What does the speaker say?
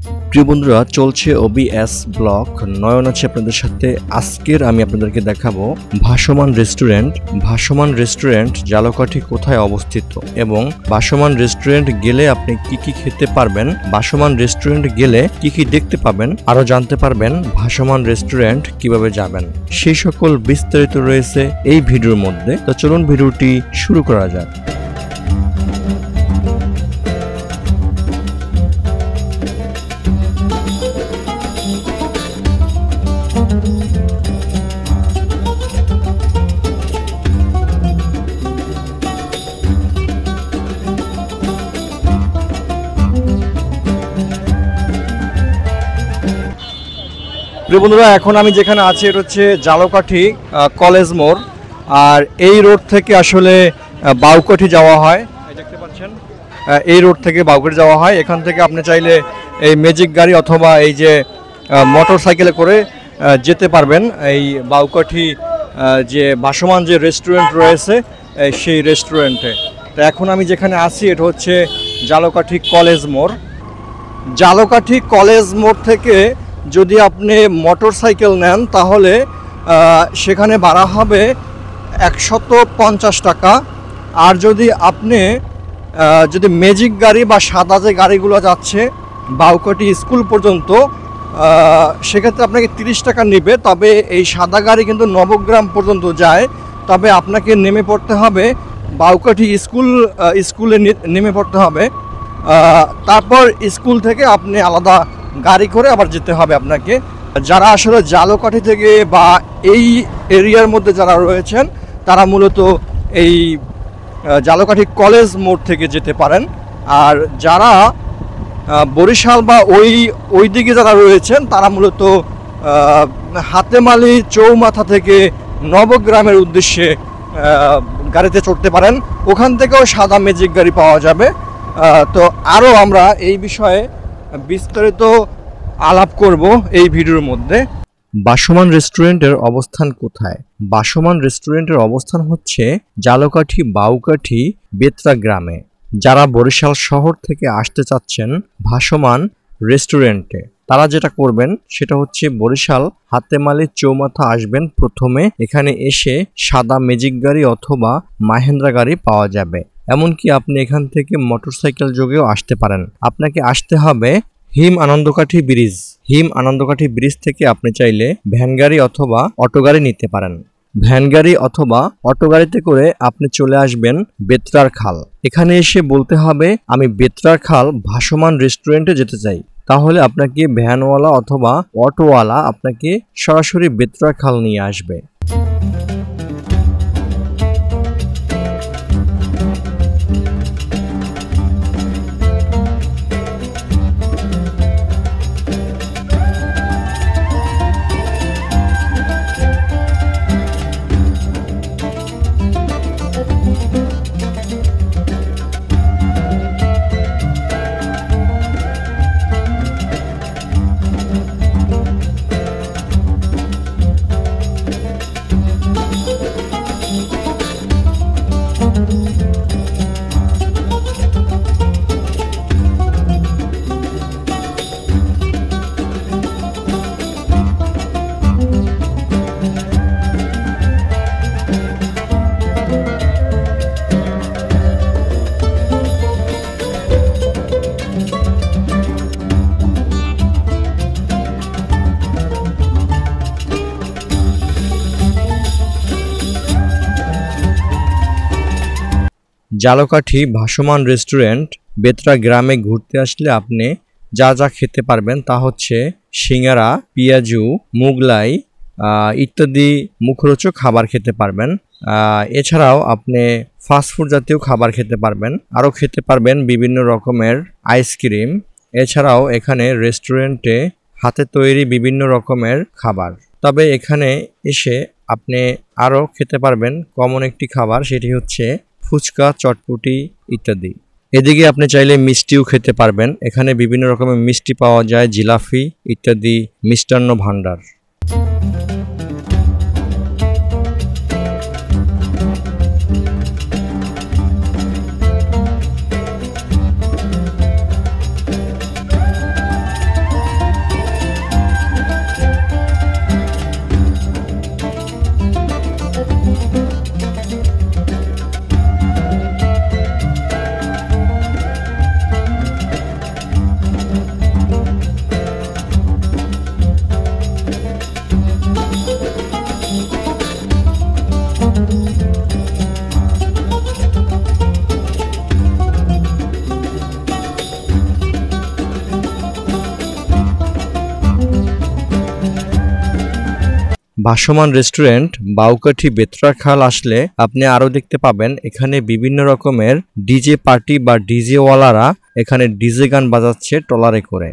প্রিয় বন্ধুরা, চলছে OBS ব্লগ। নয়ন আছে আপনাদের সাথে। আজকের আমি আপনাদেরকে দেখাবো ভাসমান রেস্টুরেন্ট। ভাসমান রেস্টুরেন্ট ঝালকাঠি কোথায় অবস্থিত এবং ভাসমান রেস্টুরেন্ট গেলে আপনি কি কি খেতে পারবেন, ভাসমান রেস্টুরেন্ট গেলে কি কি দেখতে পাবেন, আরো জানতে পারবেন ভাসমান রেস্টুরেন্ট কিভাবে যাবেন, সেই সকল বিস্তারিত রয়েছে এই ভিডিওর মধ্যে। তো চলুন ভিডিওটি শুরু করা যাক। প্রিয় বন্ধুরা, এখন আমি যেখানে আছি এটা হচ্ছে ঝালকাঠি কলেজ মোড়। আর এই রোড থেকে আসলে বাউকাঠি যাওয়া হয়, দেখতে পাচ্ছেন এই রোড থেকে বাউকাঠি যাওয়া হয়। এখান থেকে আপনি চাইলে এই ম্যাজিক গাড়ি অথবা এই যে মোটর সাইকেলে করে যেতে পারবেন এই বাউকাঠি যে ভাসমান যে রেস্টুরেন্ট রয়েছে সেই রেস্টুরেন্টে। তো এখন আমি যেখানে আছি এটা হচ্ছে ঝালকাঠি কলেজ মোড়। ঝালকাঠি কলেজ মোড় থেকে যদি আপনি মোটর সাইকেল নেন তাহলে সেখানে ভাড়া হবে 150 টাকা। আর যদি আপনি যদি ম্যাজিক গাড়ি বা সাদা যে গাড়িগুলো যাচ্ছে বাউকাঠি স্কুল পর্যন্ত, সেক্ষেত্রে আপনাকে 30 টাকা নেবে। তবে এই সাদা গাড়ি কিন্তু নবগ্রাম পর্যন্ত যায়। তবে আপনাকে নেমে পড়তে হবে বাউকাঠি স্কুলে নেমে পড়তে হবে। তারপর স্কুল থেকে আপনি আলাদা গাড়ি করে আবার যেতে হবে আপনাকে। যারা আসলে ঝালকাঠি থেকে বা এই এরিয়ার মধ্যে যারা রয়েছেন তারা মূলত এই ঝালকাঠি কলেজ মোড় থেকে যেতে পারেন। আর যারা বরিশাল বা ওই দিকে যারা রয়েছেন তারা মূলত হাতেমালি চৌমাথা থেকে নবগ্রামের উদ্দেশ্যে গাড়িতে চড়তে পারেন। ওখান থেকেও সাদা ম্যাজিক গাড়ি পাওয়া যাবে। তো আরও আমরা এই বিষয়ে বিস্তারিত আলাপ করব এই ভিডিওর মধ্যে। ভাসমান রেস্টুরেন্টের অবস্থান কোথায়? ভাসমান রেস্টুরেন্টের অবস্থান হচ্ছে ঝালকাঠি বাউকাঠি বেতরা গ্রামে। যারা বরিশাল শহর থেকে আসতে চাচ্ছেন ভাসমান রেস্টুরেন্টে, তারা যেটা করবেন সেটা হচ্ছে বরিশাল হাতেমালি চৌমাথা আসবেন। প্রথমে এখানে এসে সাদা ম্যাজিক গাড়ি অথবা মাহেন্দ্রা গাড়ি পাওয়া যাবে। এমনকি আপনি এখান থেকে মোটরসাইকেল যোগেও আসতে পারেন। আপনাকে আসতে হবে হিম আনন্দকাঠি ব্রিজ। হিম আনন্দকাঠি ব্রিজ থেকে আপনি চাইলে ভ্যান গাড়ি অথবা অটো গাড়ি নিতে পারেন। ভ্যান গাড়ি অথবা অটো গাড়িতে করে আপনি চলে আসবেন বেতরার খাল। এখানে এসে বলতে হবে আমি বেতরার খাল ভাসমান রেস্টুরেন্টে যেতে চাই। তাহলে আপনাকে ভ্যানওয়ালা অথবা অটোওয়ালা আপনাকে সরাসরি বেতরার খাল নিয়ে আসবে। ঝালকাঠি ভাসমান রেস্টুরেন্ট বেতরা গ্রামে ঘুরতে আসলে আপনি যা যা খেতে পারবেন তা হচ্ছে সিঙ্গারা, পিয়াজু, মুগলাই ইত্যাদি মুখরোচক খাবার খেতে পারবেন। এছাড়াও আপনি ফাস্টফুড জাতীয় খাবার খেতে পারবেন। আরও খেতে পারবেন বিভিন্ন রকমের আইসক্রিম। এছাড়াও এখানে রেস্টুরেন্টে হাতে তৈরি বিভিন্ন রকমের খাবার। তবে এখানে এসে আপনি আরও খেতে পারবেন কমন একটি খাবার, সেটি হচ্ছে ফুচকা, চটপটি ইত্যাদি। এদিকে আপনি চাইলে মিষ্টিও খেতে পারবেন। এখানে বিভিন্ন রকমের মিষ্টি পাওয়া যায়, জিলাপি ইত্যাদি মিষ্টান্ন ভাণ্ডার। ভাসমান রেস্টুরেন্ট বাউকাঠি বেতরাখাল আসলে আপনি আরও দেখতে পাবেন এখানে বিভিন্ন রকমের ডিজে পার্টি বা ডিজে ওয়ালারা এখানে ডিজে গান বাজাচ্ছে ট্রলারে করে।